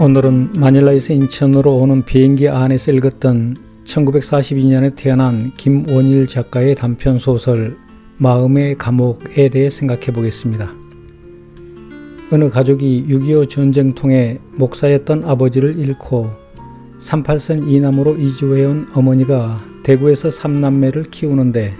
오늘은 마닐라에서 인천으로 오는 비행기 안에서 읽었던 1942년에 태어난 김원일 작가의 단편소설 마음의 감옥에 대해 생각해 보겠습니다. 어느 가족이 6.25 전쟁 통해 목사였던 아버지를 잃고 38선 이남으로 이주해온 어머니가 대구에서 3남매를 키우는데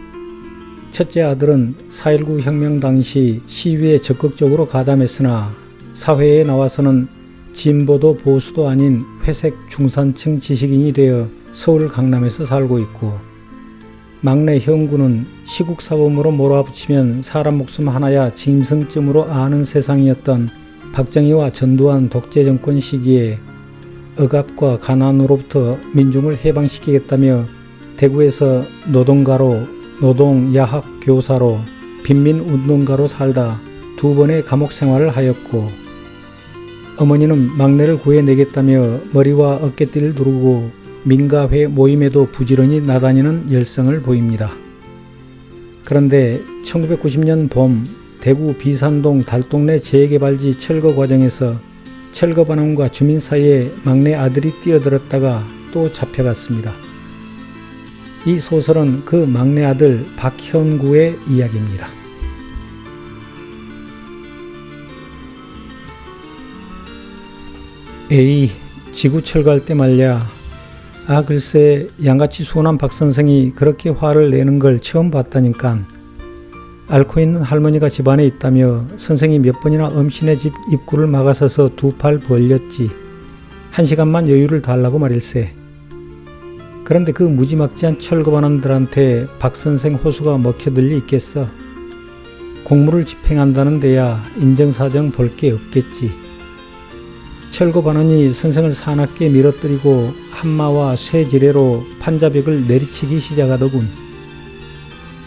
첫째 아들은 4.19 혁명 당시 시위에 적극적으로 가담했으나 사회에 나와서는 진보도 보수도 아닌 회색 중산층 지식인이 되어 서울 강남에서 살고 있고, 막내 형구는 시국사범으로 몰아붙이면 사람 목숨 하나야 짐승쯤으로 아는 세상이었던 박정희와 전두환 독재정권 시기에 억압과 가난으로부터 민중을 해방시키겠다며 대구에서 노동가로, 노동야학교사로, 빈민운동가로 살다 2번의 감옥 생활을 하였고, 어머니는 막내를 구해내겠다며 머리와 어깨띠를 두르고 민가회 모임에도 부지런히 나다니는 열성을 보입니다. 그런데 1990년 봄 대구 비산동 달동네 재개발지 철거 과정에서 철거반원과 주민 사이에 막내 아들이 뛰어들었다가 또 잡혀갔습니다. 이 소설은 그 막내 아들 박현구의 이야기입니다. 에이, 지구 철거할 때 말야. 글쎄 양같이 순한 박선생이 그렇게 화를 내는 걸 처음 봤다니깐. 앓고 있는 할머니가 집안에 있다며 선생이 몇 번이나 엄신의 집 입구를 막아서서 2팔 벌렸지. 1시간만 여유를 달라고 말일세. 그런데 그 무지막지한 철거반원들한테 박선생 호수가 먹혀들 리 있겠어. 공무를 집행한다는 데야 인정사정 볼 게 없겠지. 철거반원이 선생을 사납게 밀어뜨리고 한마와 쇠지뢰로 판자벽을 내리치기 시작하더군.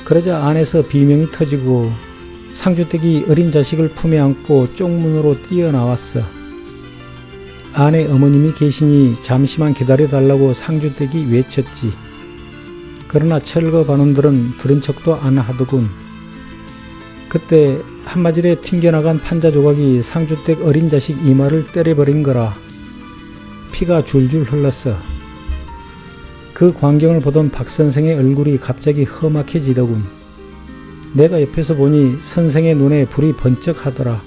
그러자 안에서 비명이 터지고 상주댁이 어린 자식을 품에 안고 쪽문으로 뛰어나왔어. 안에 어머님이 계시니 잠시만 기다려달라고 상주댁이 외쳤지. 그러나 철거반원들은 들은 척도 안 하더군. 그때 한마디에 튕겨나간 판자 조각이 상주댁 어린 자식 이마를 때려버린 거라. 피가 줄줄 흘렀어. 그 광경을 보던 박선생의 얼굴이 갑자기 험악해지더군. 내가 옆에서 보니 선생의 눈에 불이 번쩍 하더라.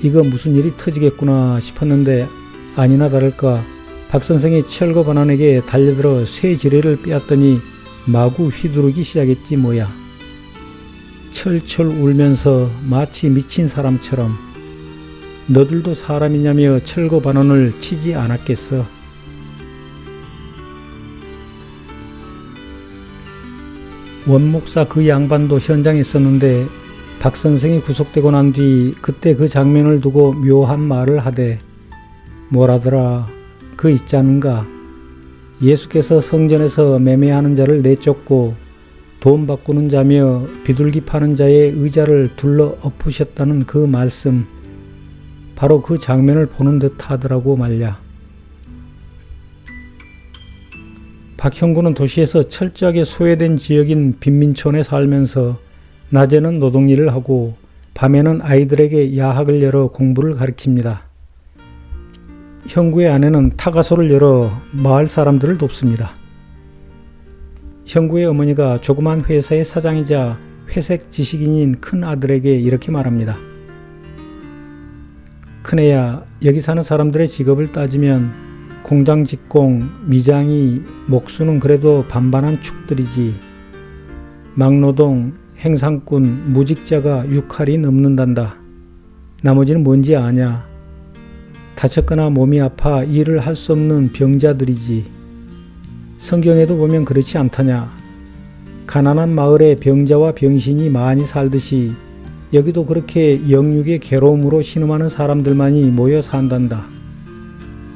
이거 무슨 일이 터지겠구나 싶었는데 아니나 다를까 박선생이 철거반원에게 달려들어 쇠지뢰를 빼앗더니 마구 휘두르기 시작했지 뭐야. 철철 울면서 마치 미친 사람처럼 너들도 사람이냐며 철거반원을 치지 않았겠어. 원목사 그 양반도 현장에 있었는데 박선생이 구속되고 난 뒤 그때 그 장면을 두고 묘한 말을 하되 뭐라더라. 그 있자는가. 예수께서 성전에서 매매하는 자를 내쫓고 돈 바꾸는 자며 비둘기 파는 자의 의자를 둘러 엎으셨다는 그 말씀, 바로 그 장면을 보는 듯 하더라고 말야. 박형구는 도시에서 철저하게 소외된 지역인 빈민촌에 살면서 낮에는 노동일을 하고 밤에는 아이들에게 야학을 열어 공부를 가르칩니다. 형구의 아내는 타가소를 열어 마을 사람들을 돕습니다. 형구의 어머니가 조그만 회사의 사장이자 회색 지식인인 큰 아들에게 이렇게 말합니다. 큰애야, 여기 사는 사람들의 직업을 따지면 공장 직공, 미장이, 목수는 그래도 반반한 축들이지. 막노동, 행상꾼, 무직자가 6할이 넘는단다. 나머지는 뭔지 아냐. 다쳤거나 몸이 아파 일을 할 수 없는 병자들이지. 성경에도 보면 그렇지 않다냐. 가난한 마을에 병자와 병신이 많이 살듯이 여기도 그렇게 영육의 괴로움으로 신음하는 사람들만이 모여 산단다.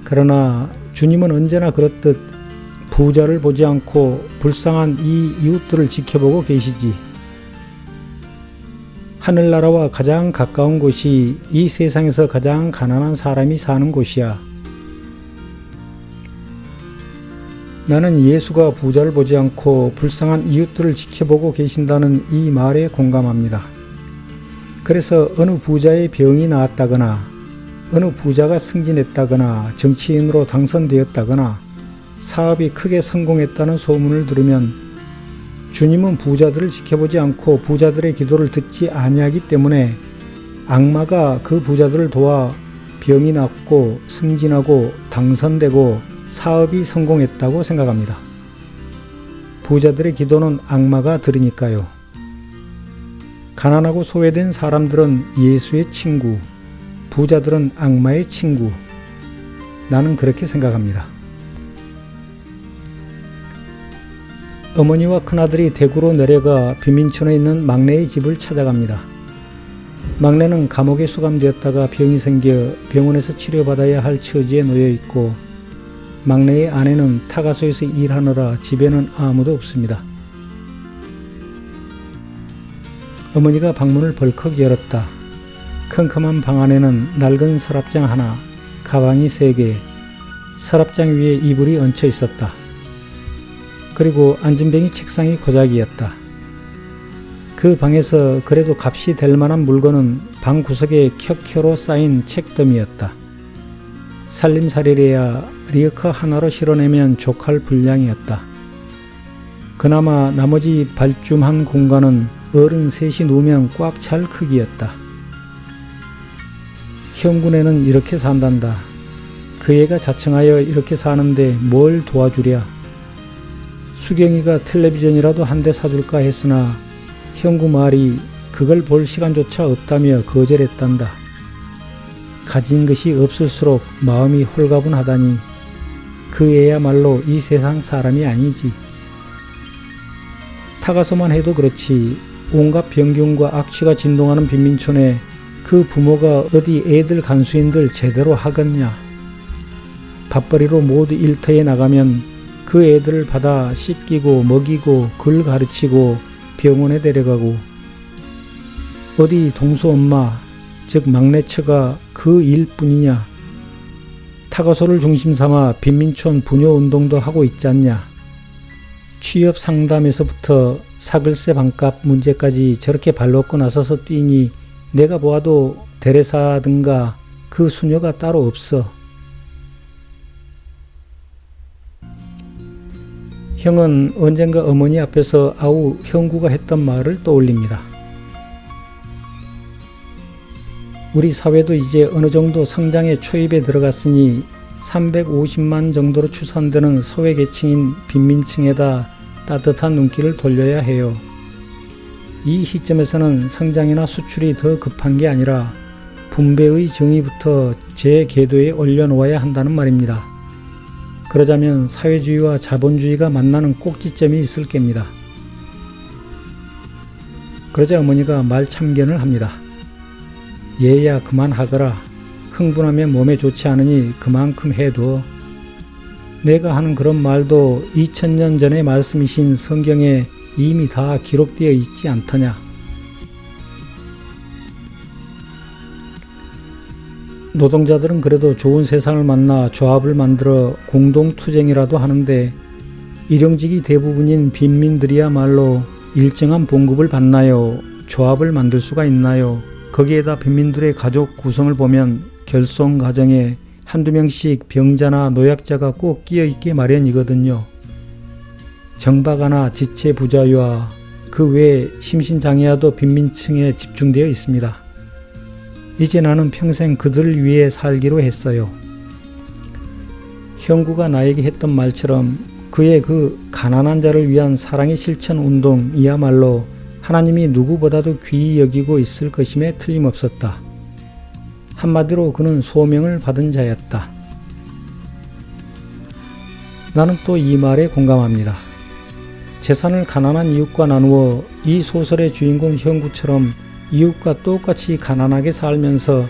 그러나 주님은 언제나 그렇듯 부자를 보지 않고 불쌍한 이 이웃들을 지켜보고 계시지. 하늘나라와 가장 가까운 곳이 이 세상에서 가장 가난한 사람이 사는 곳이야. 나는 예수가 부자를 보지 않고 불쌍한 이웃들을 지켜보고 계신다는 이 말에 공감합니다. 그래서 어느 부자의 병이 나았다거나 어느 부자가 승진했다거나 정치인으로 당선되었다거나 사업이 크게 성공했다는 소문을 들으면 주님은 부자들을 지켜보지 않고 부자들의 기도를 듣지 아니하기 때문에 악마가 그 부자들을 도와 병이 낫고 승진하고 당선되고 사업이 성공했다고 생각합니다. 부자들의 기도는 악마가 들으니까요. 가난하고 소외된 사람들은 예수의 친구, 부자들은 악마의 친구. 나는 그렇게 생각합니다. 어머니와 큰아들이 대구로 내려가 빈민촌에 있는 막내의 집을 찾아갑니다. 막내는 감옥에 수감되었다가 병이 생겨 병원에서 치료받아야 할 처지에 놓여 있고 막내의 아내는 타가소에서 일하느라 집에는 아무도 없습니다. 어머니가 방문을 벌컥 열었다. 컴컴한 방 안에는 낡은 서랍장 하나, 가방이 3개, 서랍장 위에 이불이 얹혀 있었다. 그리고 앉은 병이 책상이 고작이었다. 그 방에서 그래도 값이 될 만한 물건은 방 구석에 켜켜로 쌓인 책더미였다. 살림살이래야 리어커 하나로 실어내면 족할 분량이었다. 그나마 나머지 발줌한 공간은 어른 셋이 누우면 꽉 찰 크기였다. 형군에는 이렇게 산단다. 그 애가 자청하여 이렇게 사는데 뭘 도와주랴. 수경이가 텔레비전이라도 한 대 사줄까 했으나 형구 말이 그걸 볼 시간조차 없다며 거절했단다. 가진 것이 없을수록 마음이 홀가분하다니 그 애야말로 이 세상 사람이 아니지. 타가소만 해도 그렇지 온갖 병균과 악취가 진동하는 빈민촌에 그 부모가 어디 애들 간수인들 제대로 하겠냐. 밥벌이로 모두 일터에 나가면 그 애들을 받아 씻기고 먹이고 글 가르치고 병원에 데려가고 어디 동수 엄마 즉 막내처가 그 일뿐이냐. 타가소를 중심 삼아 빈민촌 부녀운동도 하고 있지 않냐. 취업 상담에서부터 사글세 반값 문제까지 저렇게 발벗고 나서서 뛰니 내가 보아도 대레사든가 그 수녀가 따로 없어. 형은 언젠가 어머니 앞에서 아우 형구가 했던 말을 떠올립니다. 우리 사회도 이제 어느 정도 성장의 초입에 들어갔으니 350만 정도로 추산되는 소외계층인 빈민층에다 따뜻한 눈길을 돌려야 해요. 이 시점에서는 성장이나 수출이 더 급한 게 아니라 분배의 정의부터 제 궤도에 올려놓아야 한다는 말입니다. 그러자면 사회주의와 자본주의가 만나는 꼭지점이 있을 겁니다. 그러자 어머니가 말참견을 합니다. 얘야 그만하거라. 흥분하면 몸에 좋지 않으니 그만큼 해둬. 내가 하는 그런 말도 2000년 전의 말씀이신 성경에 이미 다 기록되어 있지 않더냐. 노동자들은 그래도 좋은 세상을 만나 조합을 만들어 공동투쟁이라도 하는데 일용직이 대부분인 빈민들이야말로 일정한 봉급을 받나요? 조합을 만들 수가 있나요? 거기에다 빈민들의 가족 구성을 보면 결손 가정에 한두 명씩 병자나 노약자가 꼭 끼어있게 마련이거든요. 정박아나 지체 부자와 그 외 심신장애아도 빈민층에 집중되어 있습니다. 이제 나는 평생 그들을 위해 살기로 했어요. 형구가 나에게 했던 말처럼 그의 그 가난한 자를 위한 사랑의 실천 운동이야말로 하나님이 누구보다도 귀히 여기고 있을 것임에 틀림없었다. 한마디로 그는 소명을 받은 자였다. 나는 또 이 말에 공감합니다. 재산을 가난한 이웃과 나누어 이 소설의 주인공 형구처럼 이웃과 똑같이 가난하게 살면서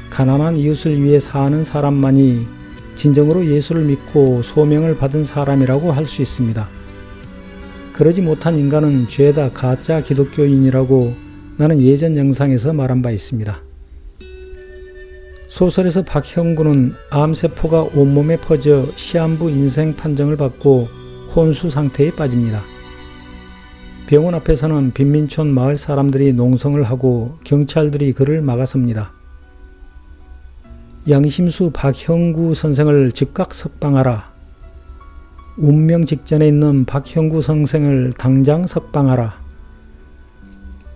가난한 이웃을 위해 사는 사람만이 진정으로 예수를 믿고 소명을 받은 사람이라고 할 수 있습니다. 그러지 못한 인간은 죄다 가짜 기독교인이라고 나는 예전 영상에서 말한 바 있습니다. 소설에서 박형구는 암세포가 온몸에 퍼져 시한부 인생 판정을 받고 혼수 상태에 빠집니다. 병원 앞에서는 빈민촌 마을 사람들이 농성을 하고 경찰들이 그를 막아섭니다. 양심수 박형구 선생을 즉각 석방하라. 운명 직전에 있는 박형구 선생을 당장 석방하라.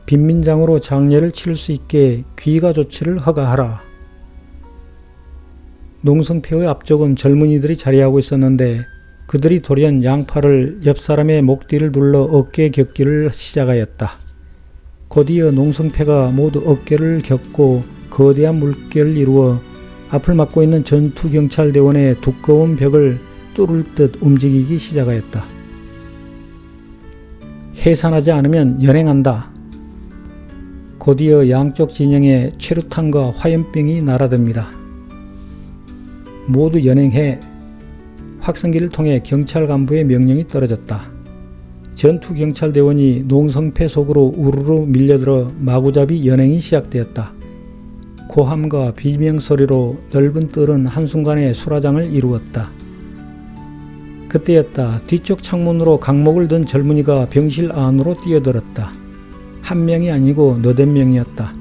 빈민장으로 장례를 치를 수 있게 귀가 조치를 허가하라. 농성패의 앞쪽은 젊은이들이 자리하고 있었는데 그들이 돌연 양팔을 옆 사람의 목 뒤를 눌러 어깨 격기를 시작하였다. 곧이어 농성패가 모두 어깨를 겹고 거대한 물결을 이루어 앞을 막고 있는 전투경찰대원의 두꺼운 벽을 뚫을 듯 움직이기 시작하였다. 해산하지 않으면 연행한다. 곧이어 양쪽 진영에 최루탄과 화염병이 날아듭니다. 모두 연행해. 확성기를 통해 경찰 간부의 명령이 떨어졌다. 전투경찰대원이 농성패 속으로 우르르 밀려들어 마구잡이 연행이 시작되었다. 고함과 비명소리로 넓은 뜰은 한순간에 수라장을 이루었다. 그때였다. 뒤쪽 창문으로 강목을 든 젊은이가 병실 안으로 뛰어들었다. 한 명이 아니고 너댓 명이었다.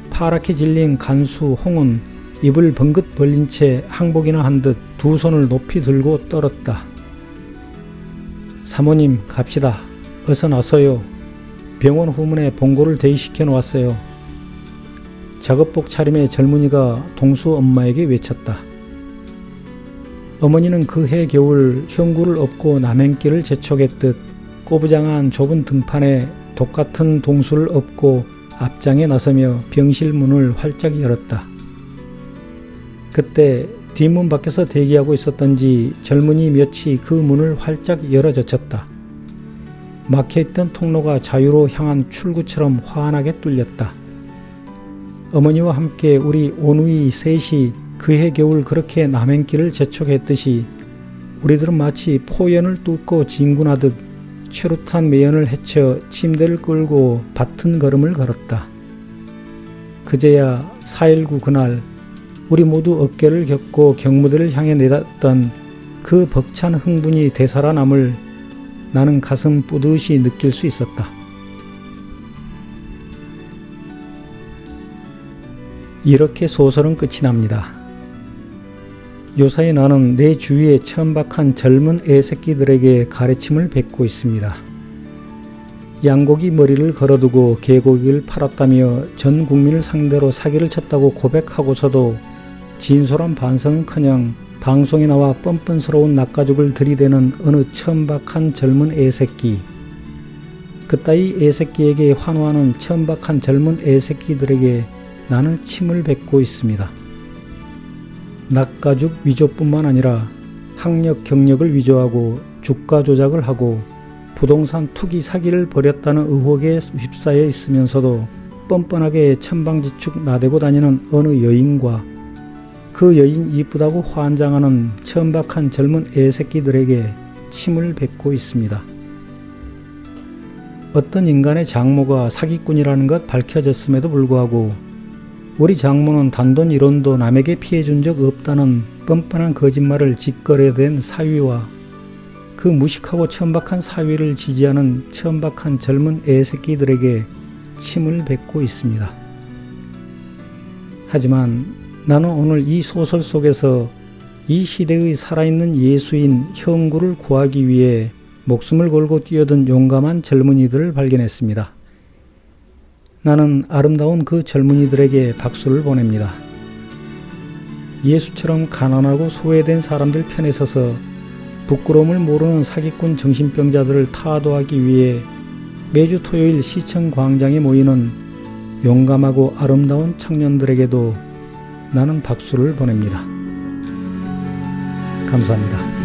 파랗게 질린 간수 홍은 입을 번긋 벌린 채 항복이나 한 듯 두 손을 높이 들고 떨었다. 사모님 갑시다. 어서 나서요. 병원 후문에 봉고를 대기시켜 놓았어요. 작업복 차림의 젊은이가 동수 엄마에게 외쳤다. 어머니는 그해 겨울 형구를 업고 남행길을 재촉했듯 꼬부장한 좁은 등판에 독같은 동수를 업고 앞장에 나서며 병실 문을 활짝 열었다. 그때 뒷문 밖에서 대기하고 있었던지 젊은이 몇이 그 문을 활짝 열어젖혔다. 막혀있던 통로가 자유로 향한 출구처럼 환하게 뚫렸다. 어머니와 함께 우리 오누이 셋이 그해 겨울 그렇게 남행길을 재촉했듯이 우리들은 마치 포연을 뚫고 진군하듯 최루탄 매연을 헤쳐 침대를 끌고 받튼 걸음을 걸었다. 그제야 4.19 그날 우리 모두 어깨를 겹고 경무대를 향해 내닫던 그 벅찬 흥분이 되살아남을 나는 가슴 뿌듯이 느낄 수 있었다. 이렇게 소설은 끝이 납니다. 요사이 나는 내 주위에 천박한 젊은 애새끼들에게 가르침을 뱉고 있습니다. 양고기 머리를 걸어두고 개고기를 팔았다며 전 국민을 상대로 사기를 쳤다고 고백하고서도 진솔한 반성은커녕 방송에 나와 뻔뻔스러운 낯가죽을 들이대는 어느 천박한 젊은 애새끼. 그따위 애새끼에게 환호하는 천박한 젊은 애새끼들에게 나는 침을 뱉고 있습니다. 낯가죽 위조뿐만 아니라 학력 경력을 위조하고 주가 조작을 하고 부동산 투기 사기를 벌였다는 의혹에 휩싸여 있으면서도 뻔뻔하게 천방지축 나대고 다니는 어느 여인과 그 여인 이쁘다고 환장하는 천박한 젊은 애새끼들에게 침을 뱉고 있습니다. 어떤 인간의 장모가 사기꾼이라는 것 밝혀졌음에도 불구하고 우리 장모는 단돈 1원도 남에게 피해준 적 없다는 뻔뻔한 거짓말을 짓거려댄 사위와 그 무식하고 천박한 사위를 지지하는 천박한 젊은 애새끼들에게 침을 뱉고 있습니다. 하지만 나는 오늘 이 소설 속에서 이 시대의 살아있는 예수인 형구를 구하기 위해 목숨을 걸고 뛰어든 용감한 젊은이들을 발견했습니다. 나는 아름다운 그 젊은이들에게 박수를 보냅니다. 예수처럼 가난하고 소외된 사람들 편에 서서 부끄러움을 모르는 사기꾼 정신병자들을 타도하기 위해 매주 토요일 시청 광장에 모이는 용감하고 아름다운 청년들에게도 나는 박수를 보냅니다. 감사합니다.